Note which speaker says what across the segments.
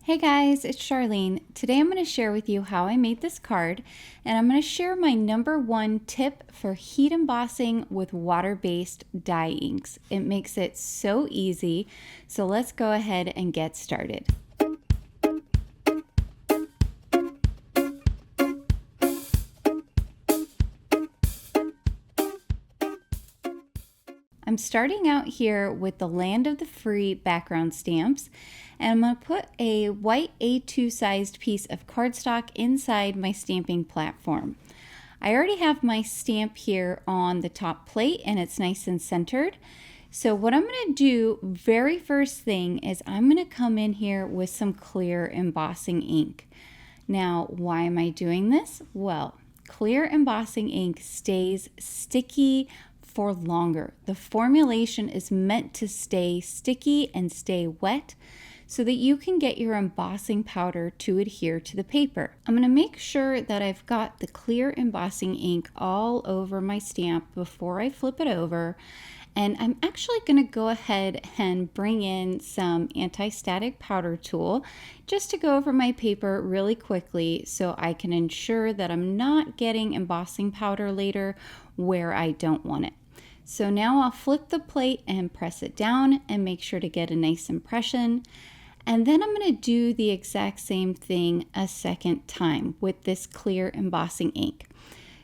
Speaker 1: Hey guys, it's Charlene. Today I'm going to share with you how I made this card, and I'm going to share my #1 tip for heat embossing with water-based dye inks. It makes it so easy, so let's go ahead and get started. I'm starting out here with the Land of the Free background stamps, and I'm going to put a white A2 sized piece of cardstock inside my stamping platform. I already have my stamp here on the top plate and it's nice and centered. So what I'm going to do very first thing is I'm going to come in here with some clear embossing ink. Now, why am I doing this? Well, clear embossing ink stays sticky for longer. The formulation is meant to stay sticky and stay wet so that you can get your embossing powder to adhere to the paper. I'm going to make sure that I've got the clear embossing ink all over my stamp before I flip it over. And I'm actually going to go ahead and bring in some anti-static powder tool just to go over my paper really quickly so I can ensure that I'm not getting embossing powder later where I don't want it. So now I'll flip the plate and press it down and make sure to get a nice impression. And then I'm going to do the exact same thing a second time with this clear embossing ink.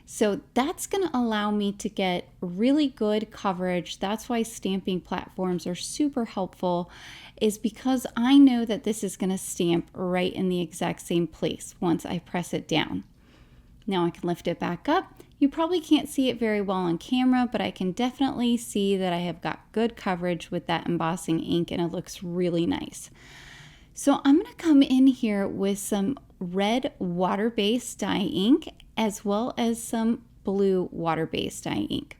Speaker 1: So that's going to allow me to get really good coverage. That's why stamping platforms are super helpful, is because I know that this is going to stamp right in the exact same place once I press it down. Now I can lift it back up. You probably can't see it very well on camera, but I can definitely see that I have got good coverage with that embossing ink and it looks really nice. So I'm going to come in here with some red water-based dye ink as well as some blue water-based dye ink.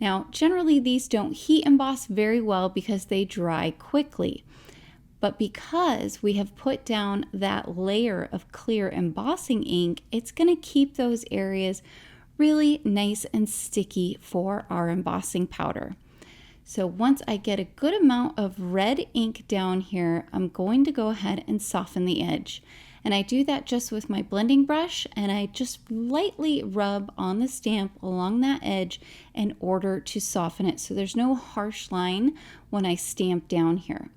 Speaker 1: Now, generally these don't heat emboss very well because they dry quickly. But because we have put down that layer of clear embossing ink, it's going to keep those areas really nice and sticky for our embossing powder. So once I get a good amount of red ink down here, I'm going to go ahead and soften the edge. And I do that just with my blending brush, and I just lightly rub on the stamp along that edge in order to soften it so there's no harsh line when I stamp down here.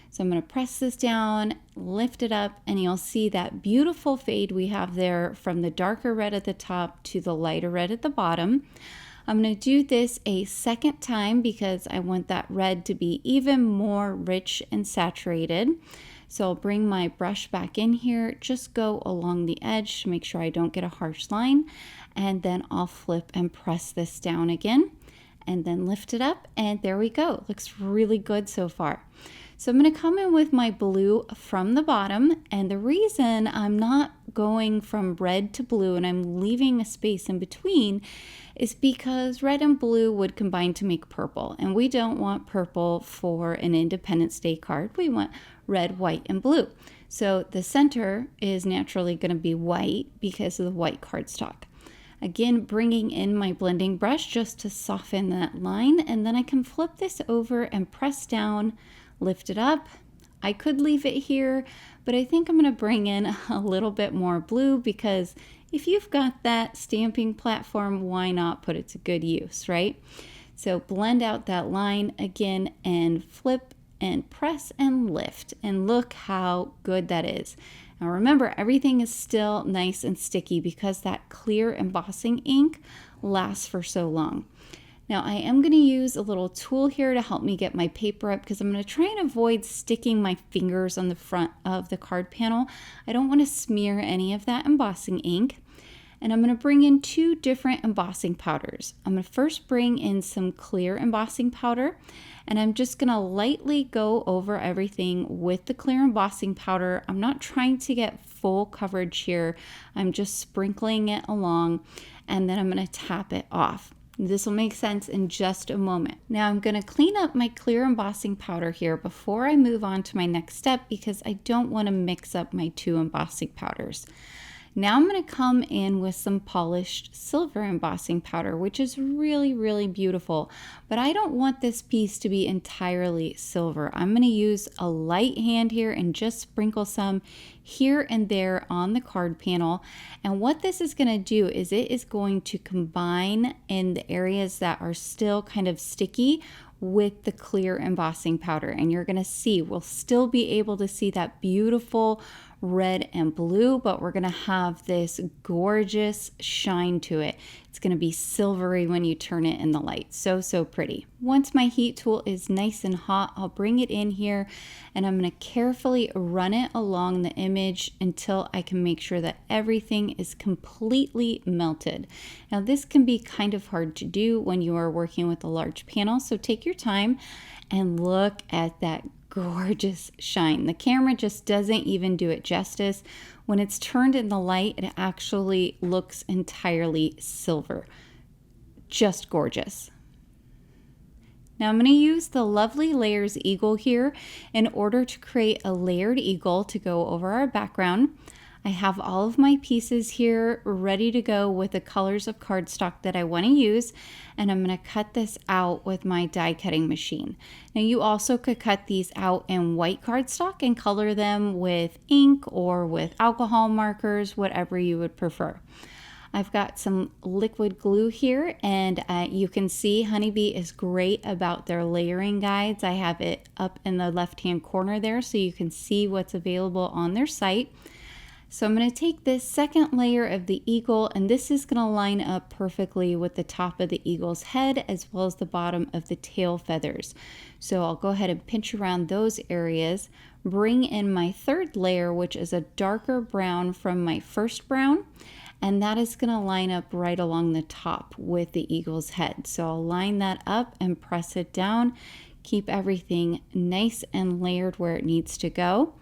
Speaker 1: So I'm going to press this down, lift it up, and you'll see that beautiful fade we have there from the darker red at the top to the lighter red at the bottom. I'm going to do this a second time because I want that red to be even more rich and saturated. So I'll bring my brush back in here, just go along the edge to make sure I don't get a harsh line, and then I'll flip and press this down again, and then lift it up, and there we go. It looks really good so far. So I'm going to come in with my blue from the bottom, and the reason I'm not going from red to blue and I'm leaving a space in between is because red and blue would combine to make purple, and we don't want purple for an Independence Day card. We want red, white, and blue. So the center is naturally going to be white because of the white cardstock. Again, bringing in my blending brush just to soften that line, and then I can flip this over and press down, lift it up. I could leave it here, but I think I'm going to bring in a little bit more blue because if you've got that stamping platform, why not put it to good use, right? So blend out that line again and flip and press and lift, and look how good that is. Now remember, everything is still nice and sticky because that clear embossing ink lasts for so long. Now I am going to use a little tool here to help me get my paper up because I'm going to try and avoid sticking my fingers on the front of the card panel. I don't want to smear any of that embossing ink. And I'm going to bring in 2 different embossing powders. I'm going to first bring in some clear embossing powder, and I'm just going to lightly go over everything with the clear embossing powder. I'm not trying to get full coverage here. I'm just sprinkling it along, and then I'm going to tap it off. This will make sense in just a moment. Now I'm going to clean up my clear embossing powder here before I move on to my next step because I don't want to mix up my 2 embossing powders. Now I'm going to come in with some polished silver embossing powder, which is really, really beautiful. But I don't want this piece to be entirely silver. I'm going to use a light hand here and just sprinkle some here and there on the card panel. And what this is going to do is it is going to combine in the areas that are still kind of sticky with the clear embossing powder. And you're going to see, we'll still be able to see that beautiful red and blue, but we're going to have this gorgeous shine to it. It's going to be silvery when you turn it in the light. So, so pretty. Once my heat tool is nice and hot, I'll bring it in here and I'm going to carefully run it along the image until I can make sure that everything is completely melted. Now, this can be kind of hard to do when you are working with a large panel, so take your time and look at that gorgeous shine. The camera just doesn't even do it justice. When it's turned in the light, it actually looks entirely silver. Just gorgeous. Now I'm going to use the Lovely Layers Eagle here in order to create a layered eagle to go over our background. I have all of my pieces here ready to go with the colors of cardstock that I want to use, and I'm going to cut this out with my die cutting machine. Now you also could cut these out in white cardstock and color them with ink or with alcohol markers, whatever you would prefer. I've got some liquid glue here, and you can see Honeybee is great about their layering guides. I have it up in the left-hand corner there so you can see what's available on their site. So I'm going to take this second layer of the eagle, and this is going to line up perfectly with the top of the eagle's head as well as the bottom of the tail feathers. So I'll go ahead and pinch around those areas, bring in my third layer, which is a darker brown from my first brown, and that is going to line up right along the top with the eagle's head. So I'll line that up and press it down, keep everything nice and layered where it needs to go.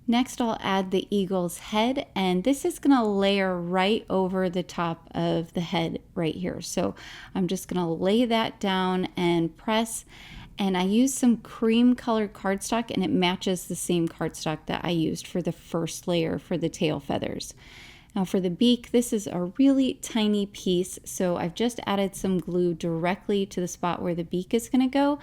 Speaker 1: Next, I'll add the eagle's head, and this is going to layer right over the top of the head right here. So I'm just going to lay that down and press, and I use some cream colored cardstock, and it matches the same cardstock that I used for the first layer for the tail feathers. Now for the beak, this is a really tiny piece, so I've just added some glue directly to the spot where the beak is going to go.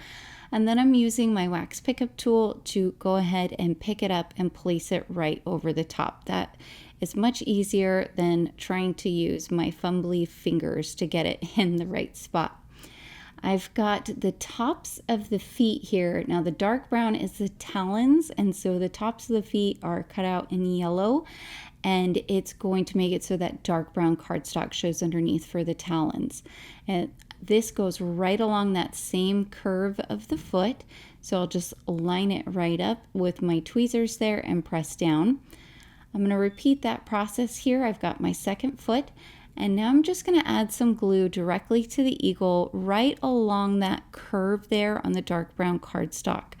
Speaker 1: And then I'm using my wax pickup tool to go ahead and pick it up and place it right over the top. That is much easier than trying to use my fumbly fingers to get it in the right spot. I've got the tops of the feet here. Now the dark brown is the talons, and so the tops of the feet are cut out in yellow, and it's going to make it so that dark brown cardstock shows underneath for the talons. And this goes right along that same curve of the foot, so I'll just line it right up with my tweezers there and press down. I'm going to repeat that process here. I've got my second foot, and now I'm just going to add some glue directly to the eagle right along that curve there on the dark brown cardstock.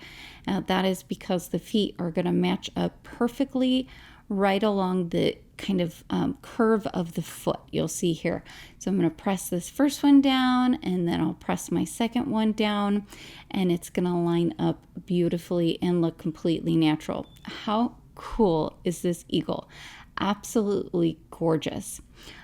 Speaker 1: Now that is because the feet are going to match up perfectly right along the kind of curve of the foot you'll see here. So I'm going to press this first one down, and then I'll press my second one down, and it's going to line up beautifully and look completely natural. How cool is this eagle? Absolutely gorgeous.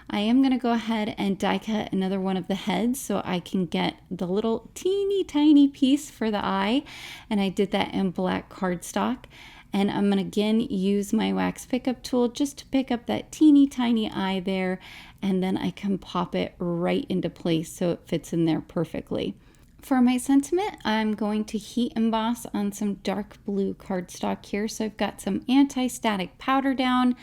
Speaker 1: I am going to go ahead and die cut another one of the heads so I can get the little teeny tiny piece for the eye, and I did that in black cardstock. And I'm going to again use my wax pickup tool just to pick up that teeny tiny eye there, and then I can pop it right into place so it fits in there perfectly. For my sentiment, I'm going to heat emboss on some dark blue cardstock here. So I've got some anti-static powder down,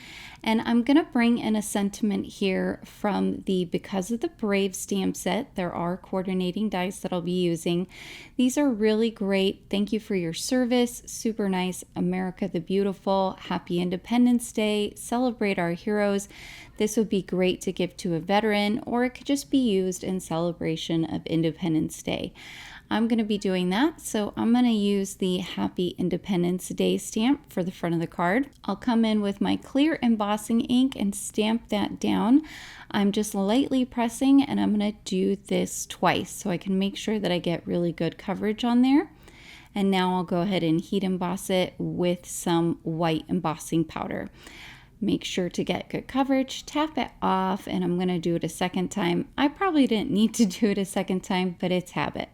Speaker 1: and I'm going to bring in a sentiment here from the Because of the Brave stamp set. There are coordinating dies that I'll be using. These are really great. Thank you for your service. Super nice. America the Beautiful. Happy Independence Day. Celebrate our heroes. This would be great to give to a veteran, or it could just be used in celebration of Independence Day. I'm going to be doing that, so I'm going to use the Happy Independence Day stamp for the front of the card. I'll come in with my clear embossing ink and stamp that down. I'm just lightly pressing, and I'm going to do this twice so I can make sure that I get really good coverage on there. And now I'll go ahead and heat emboss it with some white embossing powder. Make sure to get good coverage, tap it off, and I'm going to do it a second time. I probably didn't need to do it a second time, but it's habit.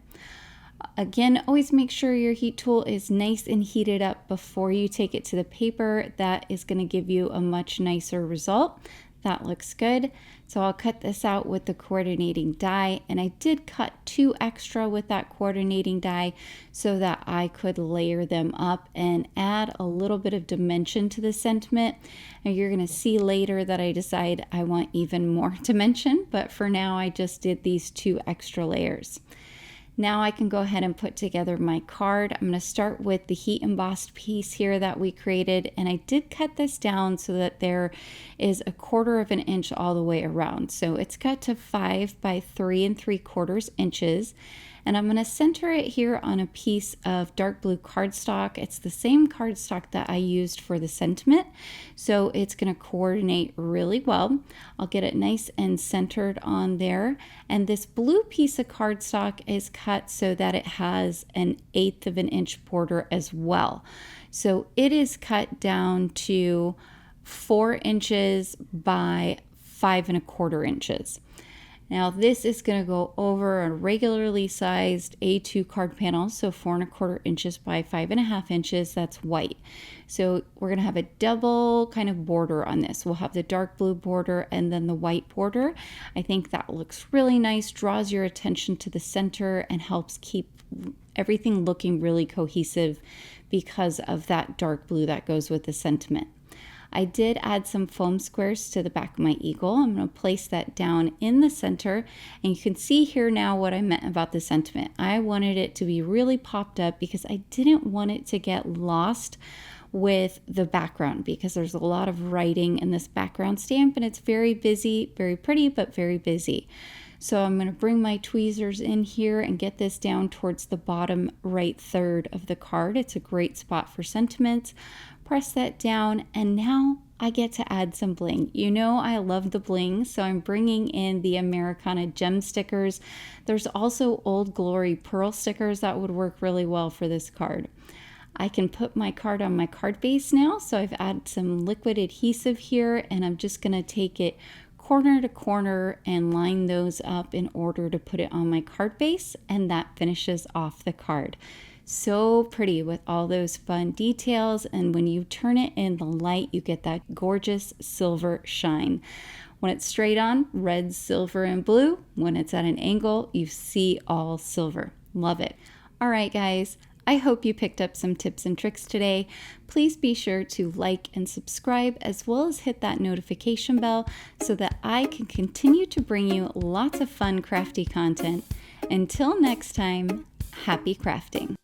Speaker 1: Again, always make sure your heat tool is nice and heated up before you take it to the paper. That is going to give you a much nicer result. That looks good. So I'll cut this out with the coordinating die, and I did cut 2 extra with that coordinating die so that I could layer them up and add a little bit of dimension to the sentiment. And you're going to see later that I decide I want even more dimension, but for now I just did these 2 extra layers. Now I can go ahead and put together my card. I'm going to start with the heat embossed piece here that we created, and I did cut this down so that there is 1/4 of an inch all the way around. So it's cut to 5 by 3 3/4 inches, and I'm going to center it here on a piece of dark blue cardstock. It's the same cardstock that I used for the sentiment, so it's going to coordinate really well. I'll get it nice and centered on there, and this blue piece of cardstock is cut so that it has 1/8 of an inch border as well. So it is cut down to 4 inches by 5 1/4 inches. Now this is going to go over a regularly sized A2 card panel, so 4 1/4 inches by 5 1/2 inches. That's white. So we're going to have a double kind of border on this. We'll have the dark blue border and then the white border. I think that looks really nice, draws your attention to the center, and helps keep everything looking really cohesive because of that dark blue that goes with the sentiment. I did add some foam squares to the back of my eagle. I'm going to place that down in the center, and you can see here now what I meant about the sentiment. I wanted it to be really popped up because I didn't want it to get lost with the background, because there's a lot of writing in this background stamp and it's very busy, very pretty, but very busy. So I'm going to bring my tweezers in here and get this down towards the bottom right third of the card. It's a great spot for sentiments. Press that down, and now I get to add some bling. You know I love the bling, so I'm bringing in the Americana gem stickers. There's also Old Glory pearl stickers that would work really well for this card. I can put my card on my card base now, so I've added some liquid adhesive here, and I'm just going to take it corner to corner and line those up in order to put it on my card base, and that finishes off the card. So pretty with all those fun details, and when you turn it in the light, you get that gorgeous silver shine. When it's straight on, red, silver, and blue. When it's at an angle, you see all silver. Love it. All right, guys. I hope you picked up some tips and tricks today. Please be sure to like and subscribe, as well as hit that notification bell so that I can continue to bring you lots of fun crafty content. Until next time, happy crafting.